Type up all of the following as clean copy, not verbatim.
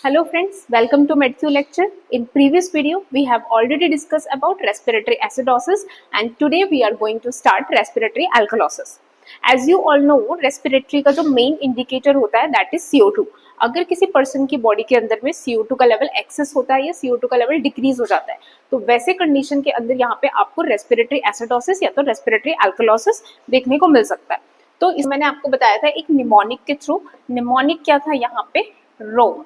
Hello friends, welcome to MedQ lecture. In previous video, we have already discussed about respiratory acidosis and today we are going to start respiratory alkalosis. As you all know, respiratory का जो main indicator होता है that is CO2. अगर किसी person की body के अंदर में CO2 का लेवल एक्सेस होता है या CO2 का लेवल डिक्रीज हो जाता है तो वैसे कंडीशन के अंदर यहाँ पे आपको रेस्पिरेटरी एसिडोसिस या तो रेस्पिरेटरी अल्कलोसिस देखने को मिल सकता है। तो इस मैंने आपको बताया था एक निमोनिक के थ्रू। निमोनिक क्या था यहाँ पे? रो,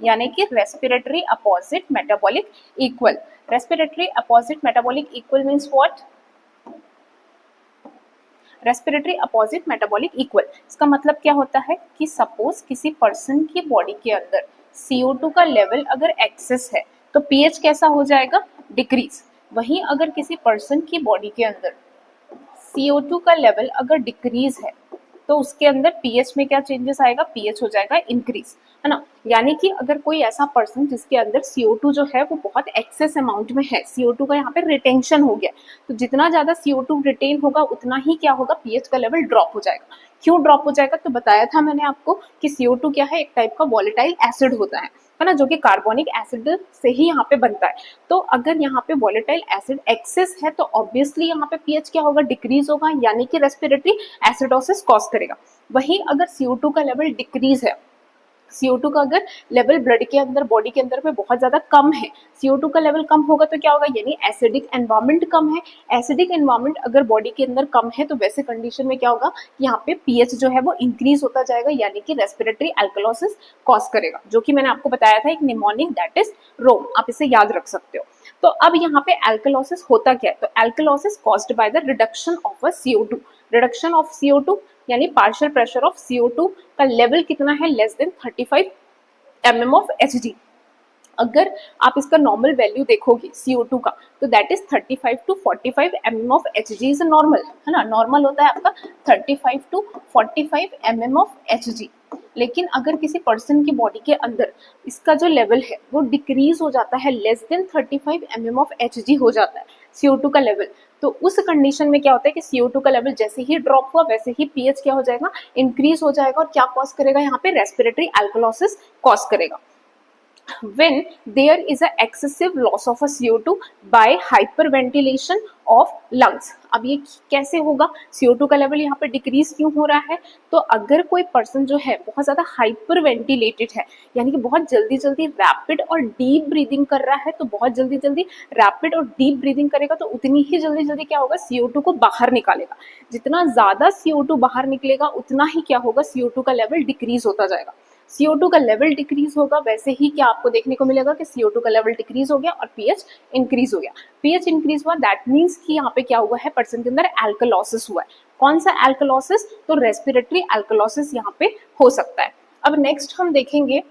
यानी कि respiratory opposite metabolic equal. Respiratory opposite metabolic equal means what? Respiratory opposite metabolic equal, इसका मतलब क्या होता है कि सपोज किसी पर्सन की बॉडी के अंदर CO2 का लेवल अगर एक्सेस है तो पीएच कैसा हो जाएगा? डिक्रीज। वहीं अगर किसी पर्सन की बॉडी के अंदर CO2 का लेवल अगर डिक्रीज है तो उसके अंदर पीएच में क्या चेंजेस आएगा? पीएच हो जाएगा इंक्रीज, है ना। यानी कि अगर कोई ऐसा पर्सन जिसके अंदर CO2 जो है वो बहुत एक्सेस अमाउंट में है, CO2 का यहाँ पे रिटेंशन हो गया, तो जितना ज्यादा CO2 रिटेन होगा उतना ही क्या होगा? पीएच का लेवल ड्रॉप हो जाएगा। क्यों ड्रॉप हो जाएगा? तो बताया था मैंने आपको कि CO2 क्या है? एक टाइप का वॉलेटाइल एसिड होता है ना, जो कि कार्बोनिक एसिड से ही यहाँ पे बनता है। तो अगर यहाँ पे वॉलेटाइल एसिड एक्सेस है तो ऑब्वियसली यहाँ पे पीएच क्या होगा? डिक्रीज होगा, यानी कि रेस्पिरेटरी एसिडोसिस कॉज करेगा। वहीं अगर CO2 का लेवल डिक्रीज है, CO2 का अगर लेवल ब्लड के अंदर बॉडी के अंदर में बहुत ज्यादा कम है, CO2 का लेवल कम होगा तो क्या होगा? यानी एसिडिक एनवायरमेंट कम है। एसिडिक एनवायरमेंट अगर बॉडी के अंदर कम है तो वैसे कंडीशन में क्या होगा? यहाँ पे पीएच जो है वो इंक्रीज होता जाएगा, यानी कि रेस्पिरेटरी अल्कलोसिस कॉज करेगा, जो कि मैंने आपको बताया था एक निमोनिक दैट इज रोम। आप इसे याद रख सकते हो। तो अब यहाँ पे अल्कलोसिस होता क्या है? तो alkalosis caused by the reduction of a CO2। Reduction of CO2 यानी पार्शियल प्रेशर ऑफ CO2 का लेवल कितना है? Less than 35 mm of Hg। अगर आप इसका नॉर्मल वैल्यू देखोगे CO2 का तो that is 35 to 45 mm of Hg is normal, है ना। नॉर्मल होता है आपका 35 to 45 mm ऑफ Hg। लेकिन अगर किसी पर्सन की बॉडी के अंदर इसका जो लेवल है वो डिक्रीज हो जाता है, less than 35 mm of Hg हो जाता है CO2 का लेवल, तो उस कंडीशन में क्या होता है कि CO2 का लेवल जैसे ही ड्रॉप हुआ वैसे ही पीएच क्या हो जाएगा? इंक्रीज हो जाएगा। और क्या कॉज करेगा? यहाँ पे रेस्पिरेटरी अल्कलोसिस कॉज करेगा। When there is a excessive loss of a CO2 by hyperventilation of lungs। अब ये कैसे होगा? CO2 का लेवल यहाँ पे डिक्रीज क्यों हो रहा है? तो अगर कोई पर्सन जो है बहुत ज्यादा हाइपर वेंटिलेटेड है, यानी कि बहुत जल्दी जल्दी रैपिड और डीप ब्रीदिंग कर रहा है, तो बहुत जल्दी जल्दी रैपिड और डीप ब्रीदिंग करेगा तो उतनी ही जल्दी जल्दी क्या होगा? CO2 को बाहर निकालेगा। जितना ज्यादा CO2 बाहर निकलेगा उतना ही क्या होगा? CO2 का लेवल डिक्रीज होता जाएगा। CO2 का लेवल डिक्रीज होगा, वैसे ही क्या आपको देखने को मिलेगा कि CO2 का लेवल डिक्रीज हो गया और पीएच इंक्रीज हो गया। पीएच इंक्रीज हुआ दैट मींस कि यहाँ पे क्या हुआ है? पर्सन के अंदर अल्कलोसिस हुआ है। कौन सा अल्कलोसिस? तो रेस्पिरेटरी अल्कलोसिस यहाँ पे हो सकता है। अब नेक्स्ट हम देखेंगे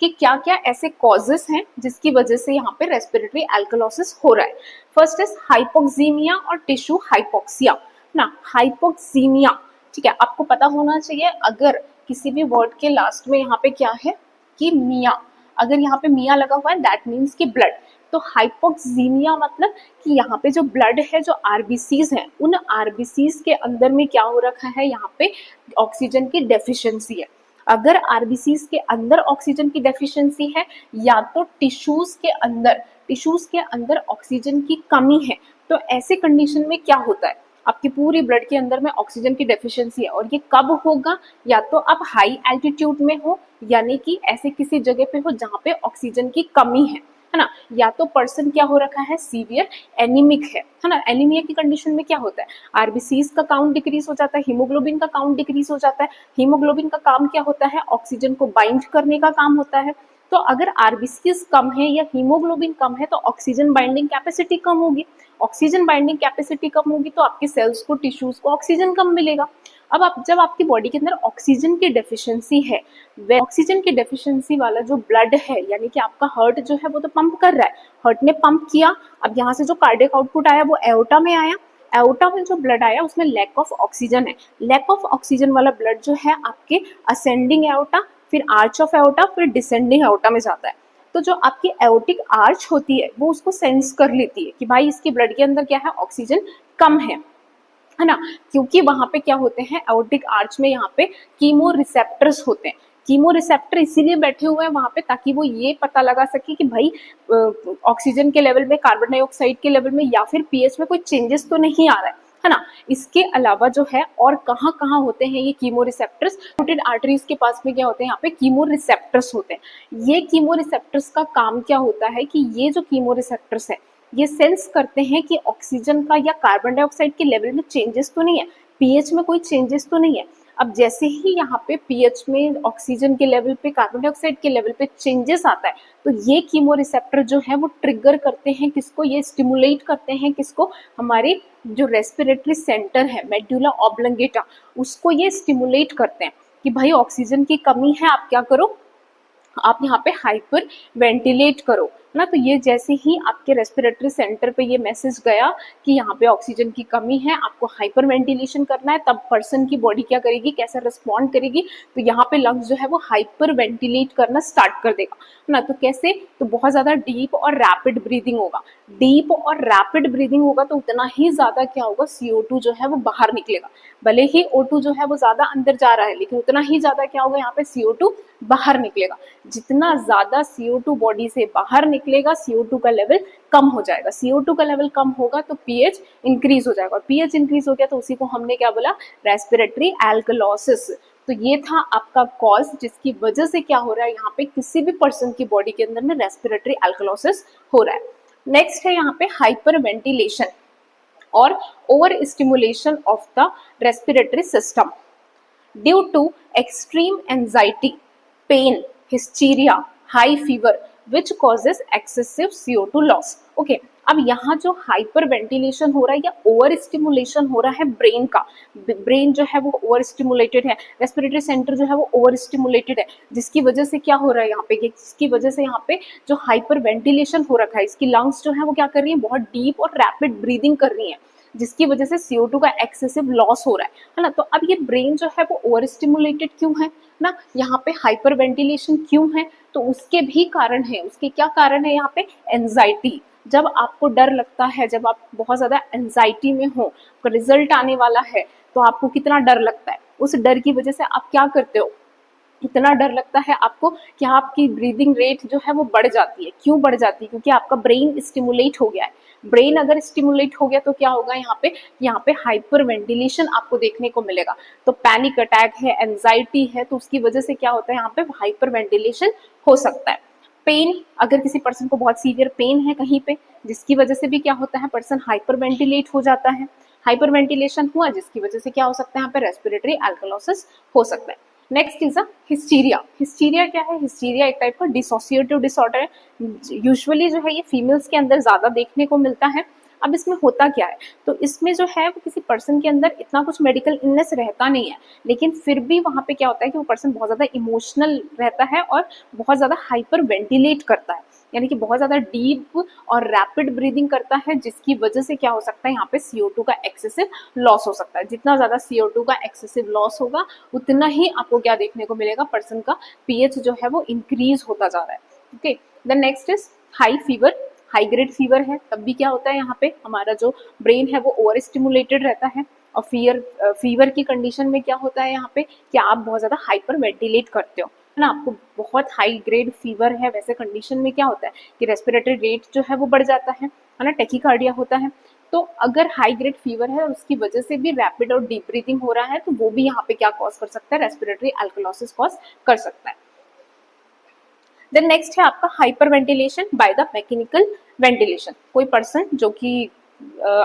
कि क्या क्या ऐसे कॉजेस हैं जिसकी वजह से यहाँ पे रेस्पिरेटरी अल्कलोसिस हो रहा है। फर्स्ट इज हाइपोक्सीमिया और टिश्यू हाइपोक्सिया ना। हाइपोक्सीमिया, ठीक है, आपको पता होना चाहिए अगर किसी भी वर्ड के लास्ट में यहाँ पे क्या है कि मिया, अगर यहाँ पे मिया लगा हुआ है दैट मीन्स कि ब्लड। तो हाइपोक्सीमिया मतलब कि यहाँ पे जो ब्लड है, जो आरबीसीज है, उन आरबीसीज के अंदर में क्या हो रखा है? यहाँ पे ऑक्सीजन की डेफिशिएंसी है। अगर आरबीसीज के अंदर ऑक्सीजन की डेफिशिएंसी है या तो टिश्यूज के अंदर ऑक्सीजन की कमी है, तो ऐसे कंडीशन में क्या होता है? आपकी पूरी ब्लड के अंदर में ऑक्सीजन की डेफिशिएंसी है। और ये कब होगा? या तो आप हाई एल्टीट्यूड में हो, यानी कि ऐसे किसी जगह पे हो जहाँ पे ऑक्सीजन की कमी है ना। या तो पर्सन क्या हो रखा है? सीवियर एनीमिक है ना। एनीमिया की कंडीशन में क्या होता है? आरबीसीज का काउंट डिक्रीज हो जाता है, हीमोग्लोबिन का काउंट डिक्रीज हो जाता है। हीमोग्लोबिन का काम क्या होता है? ऑक्सीजन को बाइंड करने का काम होता है। तो अगर आरबीसीज कम है या हीमोग्लोबिन कम है तो ऑक्सीजन बाइंडिंग कैपेसिटी कम होगी। ऑक्सीजन बाइंडिंग कैपेसिटी कम होगी तो आपके सेल्स को, टिश्यूज को ऑक्सीजन कम मिलेगा। अब आप जब आपकी बॉडी के अंदर ऑक्सीजन की डेफिशिएंसी है, वे ऑक्सीजन की डेफिशिएंसी वाला जो ब्लड है, यानी कि आपका हार्ट जो है वो तो पंप कर रहा है, हार्ट ने पंप किया, अब यहाँ से जो कार्डियक आउटपुट आया वो एओर्टा में आया, एओर्टा में जो ब्लड आया उसमें लैक ऑफ ऑक्सीजन है। लैक ऑफ ऑक्सीजन वाला ब्लड जो है आपके असेंडिंग एओर्टा, फिर आर्च ऑफ एओर्टा, फिर डिसेंडिंग एओर्टा में जाता है। तो जो आपकी एओर्टिक आर्च होती है वो उसको सेंस कर लेती है कि भाई इसके ब्लड के अंदर क्या है? ऑक्सीजन कम है ना। क्योंकि वहां पे क्या होते हैं? एओर्टिक आर्च में यहाँ पे कीमो रिसेप्टर्स होते हैं। कीमो रिसेप्टर इसीलिए बैठे हुए हैं वहां पे ताकि वो ये पता लगा सके कि भाई ऑक्सीजन के लेवल में, कार्बन डाइऑक्साइड के लेवल में या फिर पीएच में कोई चेंजेस तो नहीं आ रहा है ना। इसके अलावा जो है और कहाँ कहाँ होते हैं ये कीमो रिसेप्टर्स, रोटेड आर्टरीज के पास में क्या होते हैं, यहाँ पे कीमो रिसेप्टर्स होते हैं। ये कीमो रिसेप्टर्स का काम क्या होता है कि ये जो कीमो रिसेप्टर्स है ये सेंस करते हैं कि ऑक्सीजन का या कार्बन डाइऑक्साइड के लेवल में चेंजेस तो नहीं है, पीएच में कोई चेंजेस तो नहीं है। अब जैसे ही यहाँ पे पीएच में, ऑक्सीजन के लेवल पे, कार्बन डाइऑक्साइड के लेवल पे चेंजेस आता है तो ये कीमो रिसेप्टर जो है वो ट्रिगर करते हैं किसको, ये स्टिमुलेट करते हैं किसको, हमारे जो रेस्पिरेटरी सेंटर है मेडुला ऑब्लोंगेटा, उसको ये स्टिमुलेट करते हैं कि भाई ऑक्सीजन की कमी है, आप क्या करो, आप यहाँ पे हाइपर वेंटिलेट करो ना। तो ये जैसे ही आपके रेस्पिरेटरी सेंटर पे ये मैसेज गया कि यहाँ पे ऑक्सीजन की कमी है, आपको हाइपर वेंटिलेशन करना है, तब पर्सन की बॉडी क्या करेगी, कैसे रिस्पॉन्ड करेगी, तो यहाँ पे लंग्स जो है वो हाइपर वेंटिलेट करना स्टार्ट कर देगा ना। तो कैसे, तो बहुत ज्यादा डीप और रैपिड ब्रीदिंग होगा, डीप और रैपिड ब्रीदिंग होगा तो उतना ही ज्यादा क्या होगा, CO2 जो है वो बाहर निकलेगा। भले ही O2 जो है वो ज्यादा अंदर जा रहा है लेकिन उतना ही ज्यादा क्या होगा, यहाँ पे CO2 बाहर निकलेगा। जितना ज्यादा CO2 बॉडी से बाहर निकलेगा CO2 का लेवल कम हो जाएगा, CO2 का लेवल कम होगा तो पीएच इंक्रीज हो जाएगा, और पीएच इंक्रीज हो गया तो उसी को हमने क्या बोला, रेस्पिरेटरी एल्कलोसिस। तो ये था आपका कॉज जिसकी वजह से क्या हो रहा है, यहाँ पे किसी भी पर्सन की बॉडी के अंदर में रेस्पिरेटरी एल्कलोसिस हो रहा है। नेक्स्ट है यहाँ पे हाइपर वेंटिलेशन और overstimulation of the respiratory system due to extreme anxiety, pain, hysteria, high fever which causes excessive CO2 loss. Okay, अब यहाँ जो हाइपर वेंटिलेशन हो रहा है या ओवर स्टिमुलेशन हो रहा है ब्रेन का, ब्रेन जो है वो ओवर स्टिमुलेटेड है, रेस्पिरेटरी सेंटर जो है वो ओवर स्टिमुलेटेड है, जिसकी वजह से क्या हो रहा है यहाँ पे, जिसकी वजह से यहाँ पे जो हाइपर वेंटिलेशन हो रखा है, इसकी लंग्स जो है वो क्या कर रही है, बहुत डीप और रैपिड ब्रीदिंग कर रही है, जिसकी वजह से CO2 का एक्सेसिव लॉस हो रहा है ना। तो अब ये ब्रेन जो है वो ओवर स्टिमुलेटेड क्यों है ना, यहाँ पे हाइपर वेंटिलेशन क्यों है, तो उसके भी कारण है। उसके क्या कारण है यहाँ पे, एंजाइटी। जब आपको डर लगता है, जब आप बहुत ज्यादा एंजाइटी में हो, रिजल्ट आने वाला है तो आपको कितना डर लगता है, उस डर की वजह से आप क्या करते हो, इतना डर लगता है आपको कि आपकी ब्रीदिंग रेट जो है वो बढ़ जाती है। क्यों बढ़ जाती है, क्योंकि आपका ब्रेन स्टिमुलेट हो गया है। ब्रेन अगर स्टिमुलेट हो गया तो क्या होगा, यहाँ पे हाइपर वेंटिलेशन आपको देखने को मिलेगा। तो पैनिक अटैक है, एंजाइटी है, तो उसकी वजह से क्या होता है, यहाँ पे हाइपर वेंटिलेशन हो सकता है। पेन, अगर किसी पर्सन को बहुत सीवियर पेन है कहीं पे, जिसकी वजह से भी क्या होता है, पर्सन हाइपर वेंटिलेट हो जाता है। हाइपर वेंटिलेशन हुआ जिसकी वजह से क्या हो सकता है, यहाँ पे रेस्पिरेटरी एल्कलोसिस हो सकता है। Next is hysteria. हिस्टीरिया क्या है, हिस्टीरिया एक टाइप का डिसोसिएटिव डिसऑर्डर है, यूजुअली जो है ये फीमेल्स के अंदर ज्यादा देखने को मिलता है। अब इसमें होता क्या है, तो इसमें जो है वो किसी पर्सन के अंदर इतना कुछ मेडिकल इलनेस रहता नहीं है, लेकिन फिर भी वहां पे क्या होता है कि वो पर्सन बहुत ज्यादा इमोशनल रहता है और बहुत ज्यादा हाइपर वेंटिलेट करता है, यानी कि बहुत ज्यादा डीप और रैपिड ब्रीदिंग करता है, जिसकी वजह से क्या हो सकता है, यहाँ पे CO2 का एक्सेसिव लॉस हो सकता है। जितना ज्यादा CO2 का एक्सेसिव लॉस होगा उतना ही आपको क्या देखने को मिलेगा, पर्सन का पीएच जो है वो इंक्रीज होता जा रहा है। Okay, the next is high fever. High grade fever है तब भी क्या होता है, यहाँ पे हमारा जो ब्रेन है वो ओवर स्टिमुलेटेड रहता है, और फीवर की कंडीशन में क्या होता है यहाँ पे कि आप बहुत ज्यादा हाइपर वेंटिलेट करते हो, है ना, आपको बहुत हाई ग्रेड फीवर है, वैसे कंडीशन में क्या होता है कि रेस्पिरेटरी रेट जो है वो बढ़ जाता है ना, टैकीकार्डिया होता है। तो अगर हाई ग्रेड फीवर है और उसकी वजह से भी रैपिड और डीप ब्रीथिंग हो रहा है तो वो भी यहाँ पे क्या कॉज कर सकता है, रेस्पिरेटरी एल्कलोसिस कॉज कर सकता है। देन नेक्स्ट है आपका hyper ventilation by the mechanical ventilation. कोई पर्सन जो कि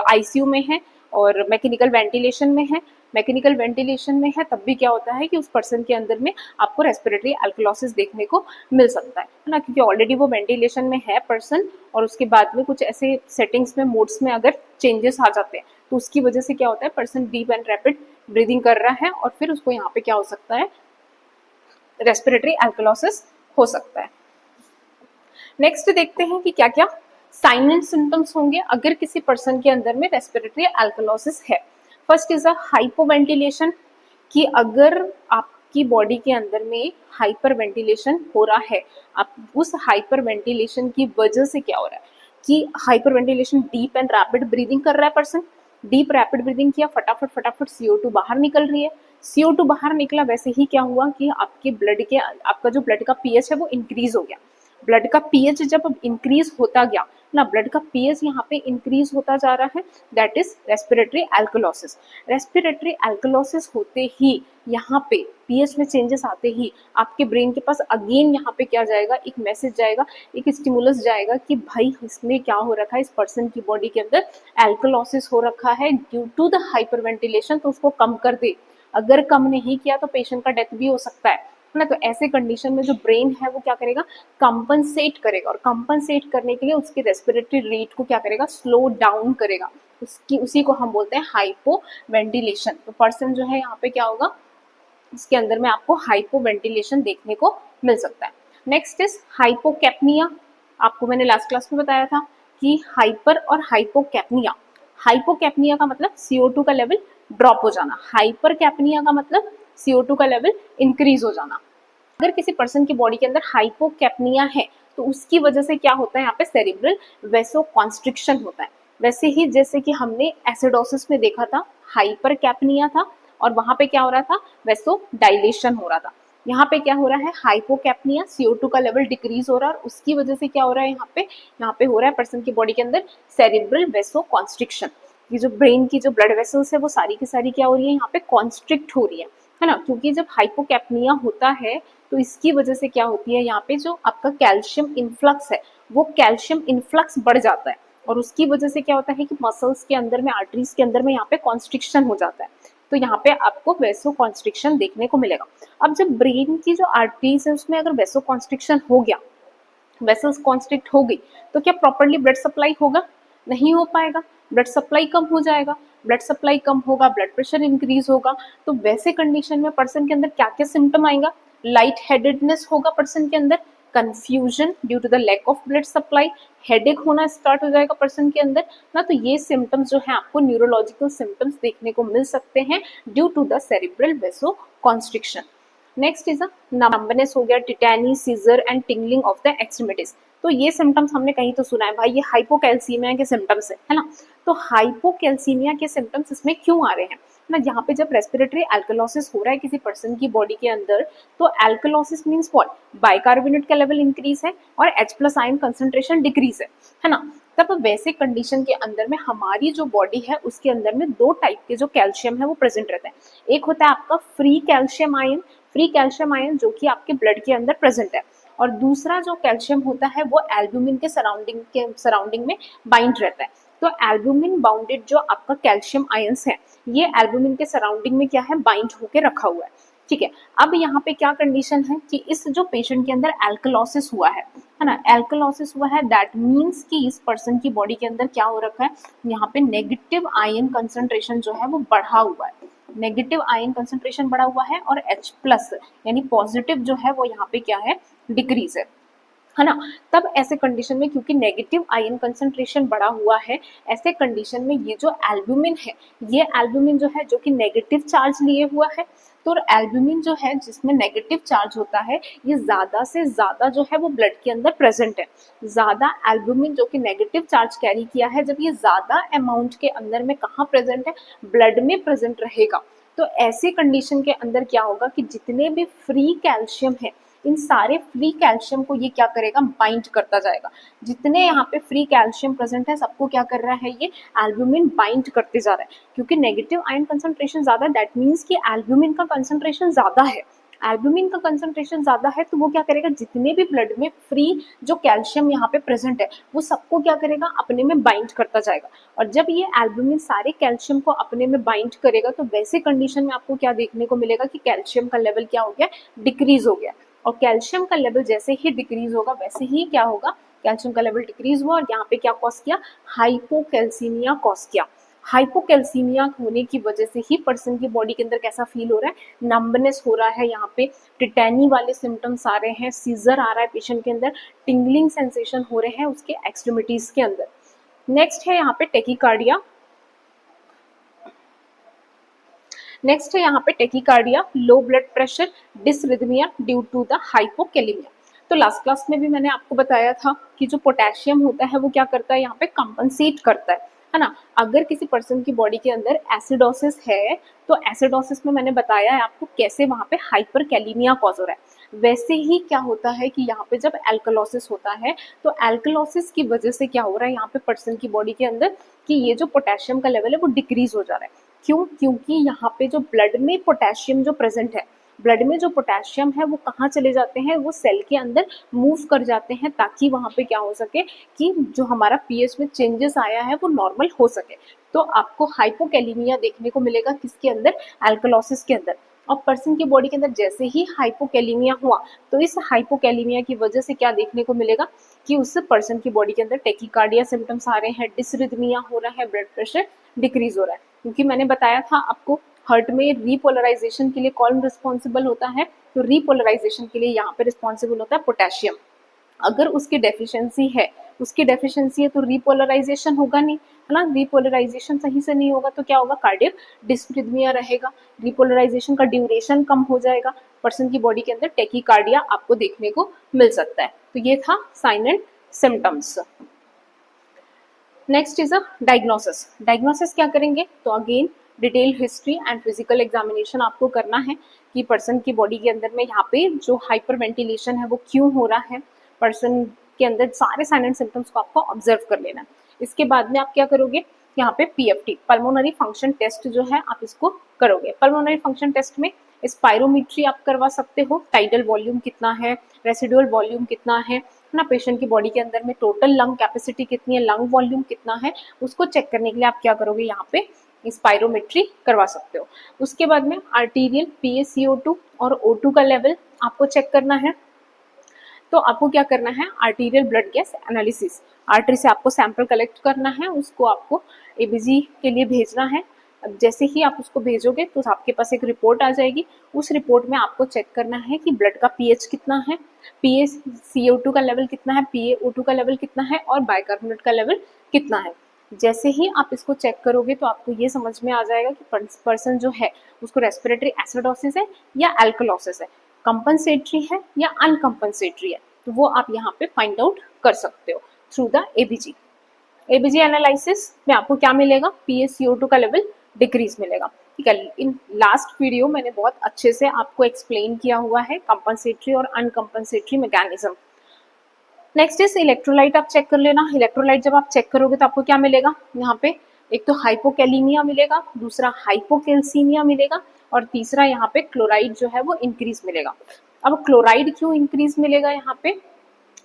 ICU में है और मैकेनिकल वेंटिलेशन में है, मैकेनिकल वेंटिलेशन में है तब भी क्या होता है कि उस पर्सन के अंदर में आपको रेस्पिरेटरी एल्कलोसिस देखने को मिल सकता है ना, क्योंकि ऑलरेडी वो वेंटिलेशन में है पर्सन और उसके बाद में कुछ ऐसे सेटिंग्स में, मोड्स में अगर चेंजेस आ जाते हैं तो उसकी वजह से क्या होता है, person deep and rapid breathing कर रहा है और फिर उसको यहाँ पे क्या हो सकता है, रेस्पिरेटरी एल्कलोसिस हो सकता है। नेक्स्ट देखते हैं कि क्या क्या साइन एंड सिम्टम्स होंगे अगर किसी पर्सन के अंदर में रेस्पिरेटरी एल्कलोसिस है। फर्स्ट इज अ हाइपोवेंटिलेशन, कि अगर आपकी बॉडी के अंदर में हाइपर वेंटिलेशन हो रहा है, आप उस हाइपर वेंटिलेशन की वजह से क्या हो रहा है कि hyper ventilation, deep and rapid breathing कर रहा है पर्सन, डीप रैपिड ब्रीदिंग किया, फटाफट CO2 बाहर निकल रही है, CO2 बाहर निकला, वैसे ही क्या हुआ कि आपके ब्लड के, आपका जो ब्लड का पीएच है वो इंक्रीज हो गया। ब्लड का पीएच जब इंक्रीज होता गया ना, ब्लड का पीएच यहाँ पे इंक्रीज होता जा रहा है, that is respiratory alkalosis. Respiratory alkalosis होते ही यहाँ पे पीएच में चेंजेस आते ही आपके ब्रेन के पास अगेन यहाँ पे क्या जाएगा, एक मैसेज जाएगा, एक स्टिमुलस जाएगा कि भाई इसमें क्या हो रखा है, इस पर्सन की बॉडी के अंदर एल्कलोसिस हो रखा है ड्यू टू द हाइपरवेंटिलेशन, तो उसको कम कर दे। अगर कम नहीं किया तो पेशेंट का डेथ भी हो सकता है ना। तो ऐसे कंडीशन में जो ब्रेन है वो क्या करेगा, कंपनसेट करेगा, और कंपनसेट करने के लिए उसकी रेस्पिरेटरी रेट को क्या करेगा, स्लो डाउन करेगा। उसी को हम बोलते हैं हाइपो वेंटिलेशन। तो पर्सन जो है यहाँ पे क्या होगा, इसके अंदर में आपको हाइपो वेंटिलेशन देखने को मिल सकता है। Next is hypocapnia. आपको मैंने लास्ट क्लास में बताया था कि हाइपर और हाइपोकैप्निया, हाइपोकैप्निया का मतलब CO2 का लेवल ड्रॉप हो जाना, हाइपर कैप्निया का मतलब CO2 का लेवल इंक्रीज हो जाना। अगर किसी पर्सन की बॉडी के अंदर हाइपोकैप्निया है तो उसकी वजह से क्या होता है, यहाँ पे सेरिब्रल वेसोकॉन्स्ट्रिक्शन होता है। वैसे ही जैसे कि हमने एसिडोसिस में देखा था हाइपर कैप्निया था और वहां पे क्या हो रहा था, वेसो डायलेशन हो रहा था। यहाँ पे क्या हो रहा है, हाइपोकैप्निया, CO2 का लेवल डिक्रीज हो रहा है और उसकी वजह से क्या हो रहा है, यहाँ पे हो रहा है पर्सन की बॉडी के अंदर सेरिब्रल वेसोकॉन्स्ट्रिक्शन। ये जो ब्रेन की जो ब्लड वेसल्स है वो सारी की सारी क्या हो रही है, यहाँ पे कॉन्स्ट्रिक्ट हो रही है ना। क्योंकि जब हाइपोकैप्निया होता है तो इसकी वजह से क्या होती है, यहाँ पे जो आपका कैल्शियम इनफ्लक्स है वो कैल्शियम इनफ्लक्स बढ़ जाता है और उसकी वजह से क्या होता है कि मसल्स के अंदर में, आर्टरीज के अंदर में यहाँ पे कॉन्स्ट्रिक्शन हो जाता है। तो यहाँ पे आपको वेसो कॉन्स्ट्रिक्शन देखने को मिलेगा। अब जब ब्रेन की जो आर्टरीज है उसमें अगर वेसो कॉन्स्ट्रिक्शन हो गया, वेसल्स कॉन्स्ट्रिक्ट हो गई, तो क्या प्रॉपर्ली ब्लड सप्लाई होगा, नहीं हो पाएगा, ब्लड सप्लाई कम हो जाएगा। ब्लड सप्लाई कम होगा, ब्लड प्रेशर इंक्रीज होगा। तो वैसे कंडीशन में पर्सन के अंदर क्या क्या सिम्टम आएगा, लाइट हेडेडनेस होगा पर्सन के अंदर, confusion due to the lack of blood supply, headache होना स्टार्ट हो जाएगा पर्सन के अंदर ना। तो ये सिम्टम्स जो है आपको न्यूरोलॉजिकल सिम्टम्स देखने को मिल सकते हैं due to the cerebral vasoconstriction. Next is numbness हो गया, tetany, seizure and tingling of the extremities. तो ये सिम्टम्स हमने कहीं तो सुना है भाई, ये हाइपोकैल्सीमिया के सिम्टम्स है ना। तो हाइपोकैल्सीमिया के सिम्टम्स इसमें क्यों आ रहे हैं ना, यहाँ पे जब रेस्पिरेटरी एल्कलोसिस हो रहा है किसी पर्सन की बॉडी के अंदर, तो एल्कलोसिस मीन्स व्हाट, बाइकार्बोनेट का लेवल इंक्रीज है और H+ आयन कंसंट्रेशन डिक्रीज है ना। तब वैसे कंडीशन के अंदर में हमारी जो बॉडी है उसके अंदर में दो टाइप के जो कैल्शियम है वो प्रेजेंट रहता है। एक होता है आपका free calcium ion, free calcium ion जो कि आपके ब्लड के अंदर प्रेजेंट है, और दूसरा जो कैल्शियम होता है वो एल्ब्यूमिन के सराउंडिंग में बाइंड रहता है। तो एल्ब्यूमिन बाउंडेड जो आपका कैल्शियम आयंस है ये एल्ब्यूमिन के सराउंडिंग में क्या है, बाइंड होके रखा हुआ है। ठीक है, अब यहाँ पे क्या कंडीशन है कि इस जो पेशेंट के अंदर एल्कलोसिस हुआ है ना, एल्कलोसिस हुआ है, दैट मीन्स कि इस पर्सन की बॉडी के अंदर क्या हो रखा है, यहाँ पे नेगेटिव आयन कंसंट्रेशन जो है वो बढ़ा हुआ है, नेगेटिव आयन कंसंट्रेशन बढ़ा हुआ है और H+ यानी पॉजिटिव जो है वो यहाँ पे क्या है, डिक्रीज है ना। तब ऐसे कंडीशन में क्योंकि नेगेटिव आयन कंसंट्रेशन बढ़ा हुआ है, ऐसे कंडीशन में ये जो एल्ब्यूमिन है, ये एल्ब्यूमिन जो है जो कि नेगेटिव चार्ज लिए हुआ है, तो एल्ब्यूमिन जो है जिसमें नेगेटिव चार्ज होता है ये ज्यादा से ज्यादा जो है वो ब्लड के अंदर प्रेजेंट है। ज्यादा एल्ब्यूमिन जो कि नेगेटिव चार्ज कैरी किया है, जब ये ज्यादा अमाउंट के अंदर में कहाँ प्रेजेंट है, ब्लड में प्रेजेंट रहेगा, तो ऐसे कंडीशन के अंदर क्या होगा कि जितने भी फ्री कैल्शियम है इन सारे फ्री कैल्शियम को ये क्या करेगा, बाइंड करता जाएगा। जितने यहाँ पे फ्री कैल्शियम प्रेजेंट है सबको क्या कर रहा है, ये एल्ब्यूमिन बाइंड करते जा रहा है। क्योंकि नेगेटिव आयन कंसंट्रेशन ज्यादा है, दैट मीन्स कि एल्ब्यूमिन का कंसंट्रेशन ज्यादा है, एल्ब्यूमिन का कंसंट्रेशन ज्यादा है, तो वो क्या करेगा, जितने भी ब्लड में फ्री जो कैल्शियम यहाँ पे प्रेजेंट है वो सबको क्या करेगा, अपने में बाइंड करता जाएगा। और जब ये एल्ब्यूमिन सारे कैल्शियम को अपने में बाइंड करेगा तो वैसे कंडीशन में आपको क्या देखने को मिलेगा कि कैल्शियम का लेवल क्या हो गया, डिक्रीज हो गया। और कैल्शियम का लेवल जैसे ही डिक्रीज होगा वैसे ही क्या होगा, कैल्शियम का लेवल डिक्रीज हुआ और यहाँ पे क्या कॉज किया, हाइपोकैल्सीमिया कॉज किया। हाइपोकैल्सीमिया होने की वजह से ही पर्सन की बॉडी के अंदर कैसा फील हो रहा है, नंबनेस हो रहा है, यहाँ पे टिटैनी वाले सिम्टम्स आ रहे हैं, सीजर आ रहा है पेशेंट के अंदर, टिंगलिंग सेंसेशन हो रहे हैं उसके एक्सट्रीमिटीज के अंदर। नेक्स्ट है यहाँ पे टेकिकार्डिया, नेक्स्ट है यहाँ पे tachycardia, low blood pressure, dysrhythmia due to the hypokalemia. तो लास्ट क्लास में भी मैंने आपको बताया था कि जो पोटेशियम होता है वो क्या करता है, यहाँ पे कंपनसेट करता है है ना। अगर किसी पर्सन की बॉडी के अंदर एसिडोसिस है तो एसिडोसिस में मैंने बताया है आपको कैसे वहां पे हाइपरकैलिमिया कॉज हो रहा है। वैसे ही क्या होता है कि यहाँ पे जब एल्कलोसिस होता है तो एल्कलोसिस की वजह से क्या हो रहा है यहाँ पे पर्सन की बॉडी के अंदर कि ये जो पोटेशियम का लेवल है वो डिक्रीज हो जा रहा है। क्यों? क्योंकि यहाँ पे जो ब्लड में पोटेशियम जो प्रेजेंट है, ब्लड में जो पोटेशियम है वो कहाँ चले जाते हैं, वो सेल के अंदर मूव कर जाते हैं ताकि वहां पे क्या हो सके कि जो हमारा पीएच में चेंजेस आया है वो नॉर्मल हो सके। तो आपको हाइपोकैलिमिया देखने को मिलेगा किसके अंदर, एल्कलोसिस के अंदर। और पर्सन की बॉडी के अंदर जैसे ही हाइपोकैलिमिया हुआ तो इस हाइपोकैलिमिया की वजह से क्या देखने को मिलेगा कि उस पर्सन की बॉडी के अंदर टेकिकार्डिया सिम्टम्स आ रहे हैं, डिसरिथमिया हो रहा है, ब्लड प्रेशर डिक्रीज हो रहा है। क्योंकि मैंने बताया था आपको हार्ट में रीपोलराइजेशन के लिए कौन रिस्पॉन्सिबल होता है, तो रीपोलराइजेशन के लिए यहाँ पे रिस्पॉन्सिबल होता है पोटेशियम। अगर उसकी डेफिशिएंसी है, उसकी डेफिशिएंसी है तो रीपोलराइजेशन होगा नहीं, है ना। रीपोलराइजेशन सही से नहीं होगा तो क्या होगा, कार्डियक डिस्प्रिथमिया रहेगा, रीपोलराइजेशन का ड्यूरेशन कम हो जाएगा, पर्सन की बॉडी के अंदर टेकिकार्डिया आपको देखने को मिल सकता है। तो ये था sign and symptoms. Next is a diagnosis. Diagnosis क्या करेंगे, तो again detail history and physical examination आपको करना है कि पर्सन की बॉडी के अंदर में यहाँ पे जो हाइपर वेंटिलेशन है वो क्यों हो रहा है, पर्सन के अंदर सारे साइन एंड सिम्टम्स को आपको ऑब्जर्व कर लेना। इसके बाद में आप क्या करोगे, यहाँ पे पीएफटी पल्मोनरी फंक्शन टेस्ट जो है आप इसको करोगे। पल्मोनरी फंक्शन टेस्ट में स्पायरोमीट्री आप करवा सकते हो, टाइडल वॉल्यूम कितना है, रेसिडुअल वॉल्यूम कितना है ना, पेशेंट की बॉडी के अंदर में टोटल लंग कैपेसिटी कितनी है, लंग वॉल्यूम कितना है, उसको चेक करने के लिए आप क्या करोगे, यहाँ पे स्पायरोमेट्री करवा सकते हो। उसके बाद में आर्टीरियल PaCO2 और O2 का लेवल आपको चेक करना है। तो आपको क्या करना है, arterial blood gas analysis, artery से आपको सैंपल कलेक्ट करना है, उसको आपको एबीजी के लिए भेजना है। अब जैसे ही आप उसको भेजोगे तो आपके पास एक रिपोर्ट आ जाएगी, उस रिपोर्ट में आपको चेक करना है कि ब्लड का पीएच कितना है, PaCO2 का लेवल कितना है, PaO2 का लेवल कितना है और बाइकार्बोनेट का लेवल कितना है। जैसे ही आप इसको चेक करोगे तो आपको ये समझ में आ जाएगा कि पर्सन जो है उसको रेस्पिरेटरी एसिडोसिस है या एल्कलोसिस है, कंपनसेटरी है या अनकंपनसेटरी है, तो वो आप यहाँ पे फाइंड आउट कर सकते हो through the ABG. ABG analysis में आपको क्या मिलेगा, PaCO2 का लेवल डिक्रीज मिलेगा। ठीक है, इन लास्ट वीडियो मैंने बहुत अच्छे से आपको एक्सप्लेन किया हुआ है कंपनसेटरी और अनकंपनसेटरी मैकेनिज्म। नेक्स्ट इज इलेक्ट्रोलाइट, आप चेक कर लेना। इलेक्ट्रोलाइट जब आप चेक करोगे तो आपको क्या मिलेगा, यहाँ पे एक तो हाइपोकैलिमिया मिलेगा, दूसरा हाइपोकैल्सीमिया मिलेगा और तीसरा यहाँ पे क्लोराइड जो है वो इंक्रीज मिलेगा। अब क्लोराइड क्यों इंक्रीज मिलेगा, यहाँ पे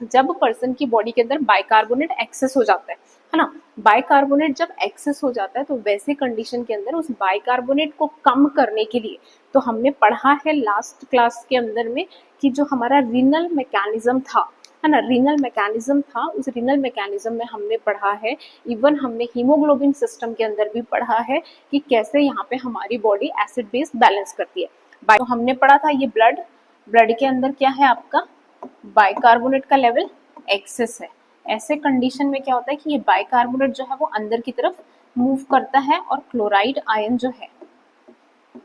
जब पर्सन की बॉडी के अंदर बाइकार्बोनेट एक्सेस हो जाता है ना। बाइकार्बोनेट जब एक्सेस हो जाता है तो वैसे कंडीशन के अंदर उस बाइकार्बोनेट को कम करने के लिए, तो हमने पढ़ा है लास्ट क्लास के अंदर में कि जो हमारा रीनल मैकेनिज्म था, है ना, रीनल मैकेनिज्म था, उस रीनल मैकेनिज्म में हमने पढ़ा है, इवन हमने हीमोग्लोबिन सिस्टम के अंदर भी पढ़ा है कि कैसे यहाँ पे हमारी बॉडी एसिड बेस बैलेंस करती है। तो हमने पढ़ा था ये ब्लड के अंदर क्या है आपका, बाइकार्बोनेट का लेवल एक्सेस है। ऐसे कंडीशन में क्या होता है कि ये बाइकार्बोनेट जो है वो अंदर की तरफ मूव करता है और क्लोराइड आयन जो है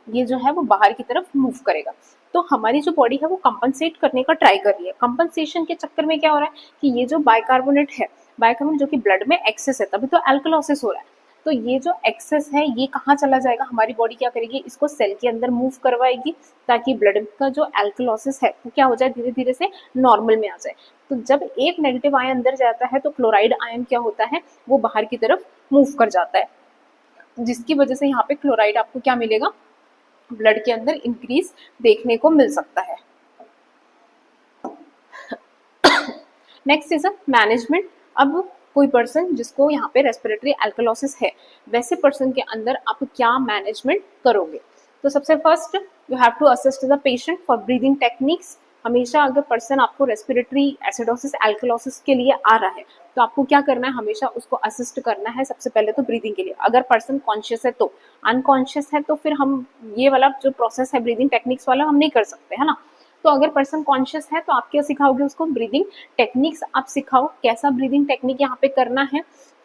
ये जो है वो बाहर की तरफ मूव करेगा। तो हमारी जो बॉडी है वो कंपनसेट करने का ट्राई कर रही है। कंपनसेशन के चक्कर में क्या हो रहा है कि ये जो बाइकार्बोनेट है, बाइकार्बोनेट जो कि ब्लड में एक्सेस है, तभी तो एल्कलोसिस हो रहा है, तो ये जो एक्सेस है ये कहाँ चला जाएगा, हमारी बॉडी क्या करेगी, इसको सेल के अंदर मूव करवाएगी ताकि ब्लड का जो एल्कलोसिस है वो क्या हो जाए, धीरे धीरे से नॉर्मल में आ जाए। तो जब एक नेगेटिव आयन अंदर जाता है तो क्लोराइड आयन क्या होता है, वो बाहर की तरफ मूव कर जाता है, जिसकी वजह से यहाँ पे क्लोराइड आपको क्या मिलेगा, ब्लड के अंदर इंक्रीज देखने को मिल सकता है। Next is a management. अब कोई पर्सन जिसको यहाँ पे रेस्पिरेटरी एल्कलोसिस है, वैसे पर्सन के अंदर आप क्या मैनेजमेंट करोगे। तो सबसे first you have to assist the patient for breathing techniques. हमेशा अगर पर्सन आपको रेस्पिरेटरी एसिडोसिस एल्कलोसिस के लिए आ रहा है तो आपको क्या करना है, हमेशा उसको असिस्ट करना है सबसे पहले तो ब्रीदिंग के लिए। अगर पर्सन कॉन्शियस है तो, अनकॉन्शियस है तो फिर हम ये वाला जो प्रोसेस है ब्रीदिंग टेक्निक्स वाला हम नहीं कर सकते, है ना। तो अगर पर्सन कॉन्शियस है तो आप क्या सिखाओगे उसको, ब्रीदिंग टेक्निक्स आप सिखाओ। कैसा ब्रीदिंग टेक्निक यहाँ पे करना है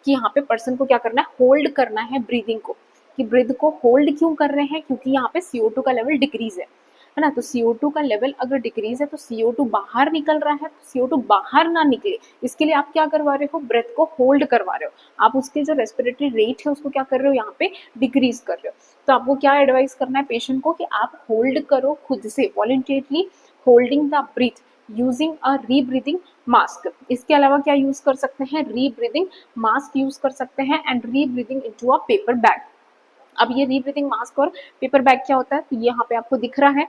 कि यहाँ पे पर्सन को क्या करना है, होल्ड करना है ब्रीदिंग को। कि ब्रीथ को होल्ड क्यों कर रहे हैं, क्योंकि यहाँ पे CO2 का लेवल डिक्रीज है। है ना। तो CO2 का लेवल अगर डिक्रीज है तो CO2 बाहर निकल रहा है, तो CO2 बाहर ना निकले इसके लिए आप क्या करवा रहे हो, ब्रेथ को होल्ड करवा रहे हो, आप उसके जो रेस्पिरेटरी रेट है उसको क्या कर रहे हो, यहाँ पे डिक्रीज कर रहे हो। तो आपको क्या एडवाइस करना है पेशेंट को कि आप होल्ड करो खुद से, voluntarily holding the breath using a rebreathing mask. इसके अलावा क्या यूज कर सकते हैं, रीब्रीदिंग मास्क यूज कर सकते हैं and rebreathing into a paper bag. अब ये रीब्रीदिंग मास्क और पेपर बैग क्या होता है, तो यहाँ पे आपको दिख रहा है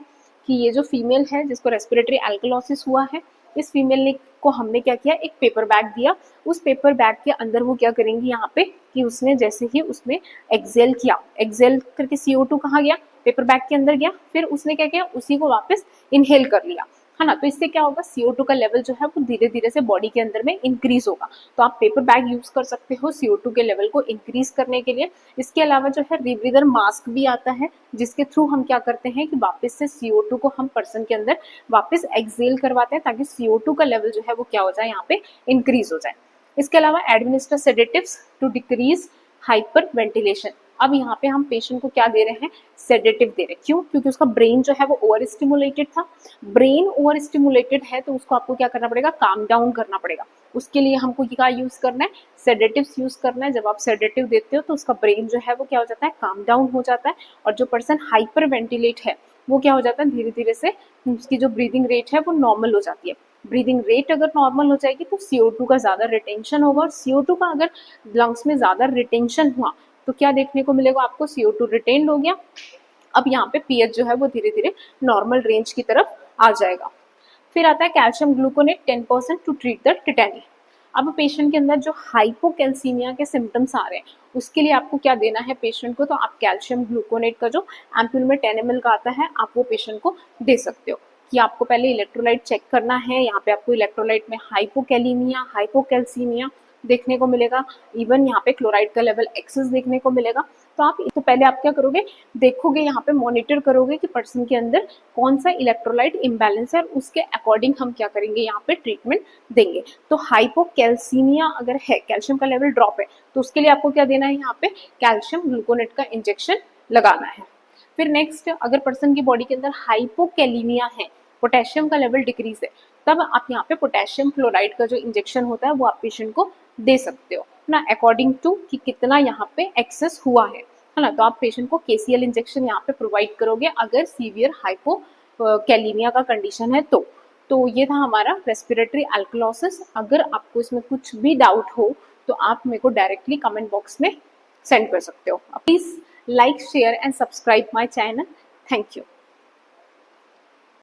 कि ये जो फीमेल है जिसको रेस्पिरेटरी एल्कलोसिस हुआ है, इस फीमेल ने को हमने क्या किया, एक पेपर बैग दिया। उस पेपर बैग के अंदर वो क्या करेंगी यहाँ पे कि उसने जैसे ही उसमें एक्सेल किया, एक्सेल करके CO2 कहाँ गया, पेपर बैग के अंदर गया, फिर उसने क्या किया, उसी को वापस इनहेल कर लिया, है ना। तो इससे क्या होगा, CO2 का लेवल जो है वो धीरे धीरे से बॉडी के अंदर में इंक्रीज होगा। तो आप पेपर बैग यूज कर सकते हो CO2 के लेवल को इंक्रीज करने के लिए। इसके अलावा जो है रीब्रीदर मास्क भी आता है, जिसके थ्रू हम क्या करते हैं कि वापस से CO2 को हम पर्सन के अंदर वापस एक्सेल करवाते हैं, ताकि CO2 का लेवल जो है वो क्या हो जाए, यहाँ पे इंक्रीज हो जाए। इसके अलावा administer sedatives to decrease hyperventilation. अब यहाँ पे हम पेशेंट को क्या दे रहे हैं, सेडेटिव दे रहे हैं। क्यों, क्योंकि उसका ब्रेन जो है वो ओवर स्टिमुलेटेड था। ब्रेन ओवर स्टिमुलेटेड है तो उसको आपको क्या करना पड़ेगा, काम डाउन करना पड़ेगा। उसके लिए हमको क्या यूज करना है, सेडेटिव्स यूज करना है। जब आप सेडेटिव देते हो तो उसका ब्रेन जो है वो क्या हो जाता है, काम डाउन हो जाता है, और जो पर्सन हाइपर वेंटिलेट है वो क्या हो जाता है, धीरे धीरे से उसकी जो ब्रीदिंग रेट है वो नॉर्मल हो जाती है। ब्रीदिंग रेट अगर नॉर्मल हो जाएगी तो CO2 का ज्यादा रिटेंशन होगा, और CO2 का अगर लंग्स में ज्यादा रिटेंशन हुआ तो क्या देखने को मिलेगा आपको, CO2 रिटेन्ड हो गया। अब यहाँ पे pH जो है वो धीरे धीरे नॉर्मल रेंज की तरफ आ जाएगा। फिर आता है calcium gluconate 10% to treat the tetany. अब पेशेंट के अंदर जो हाइपोकैल्सीमिया के सिम्टम्स आ रहे हैं उसके लिए आपको क्या देना है पेशेंट को, तो आप कैल्शियम ग्लूकोनेट का जो एम्पूल में 10 ml का आता है आप वो पेशेंट को दे सकते हो। कि आपको पहले इलेक्ट्रोलाइट चेक करना है, यहाँ पे आपको इलेक्ट्रोलाइट में हाइपोकैलीमिया, हाइपोकैल्सीमिया देखने को मिलेगा, इवन यहाँ पे क्लोराइड का लेवल एक्सेस देखने को मिलेगा। तो आप तो पहले आप क्या करोगे, देखोगे यहाँ पे मॉनिटर करोगे कि पर्सन के अंदर कौन सा इलेक्ट्रोलाइट इम्बैलेंस है, और उसके अकॉर्डिंग हम क्या करेंगे, यहाँ पे ट्रीटमेंट देंगे। तो हाइपोकैल्सीमिया अगर है, कैल्शियम का लेवल ड्रॉप है, तो उसके लिए आपको क्या देना है, यहाँ पे कैल्शियम ग्लूकोनेट का इंजेक्शन लगाना है। फिर नेक्स्ट, अगर पर्सन की बॉडी के अंदर हाइपोकैलीमिया है, पोटेशियम का लेवल डिक्रीज है, तब आप यहाँ पे पोटेशियम क्लोराइड का जो इंजेक्शन होता है वो आप पेशेंट को दे सकते हो ना, अकॉर्डिंग टू कि कितना यहाँ पे एक्सेस हुआ है ना। तो आप पेशेंट को KCL इंजेक्शन यहाँ पे प्रोवाइड करोगे अगर सीवियर हाइपोकैलीमिया का कंडीशन है तो ये था हमारा रेस्पिरेटरी एल्कलोसिस। अगर आपको इसमें कुछ भी डाउट हो तो आप मेरे को डायरेक्टली कमेंट बॉक्स में सेंड कर सकते हो। Please like, share and subscribe my channel. Thank you.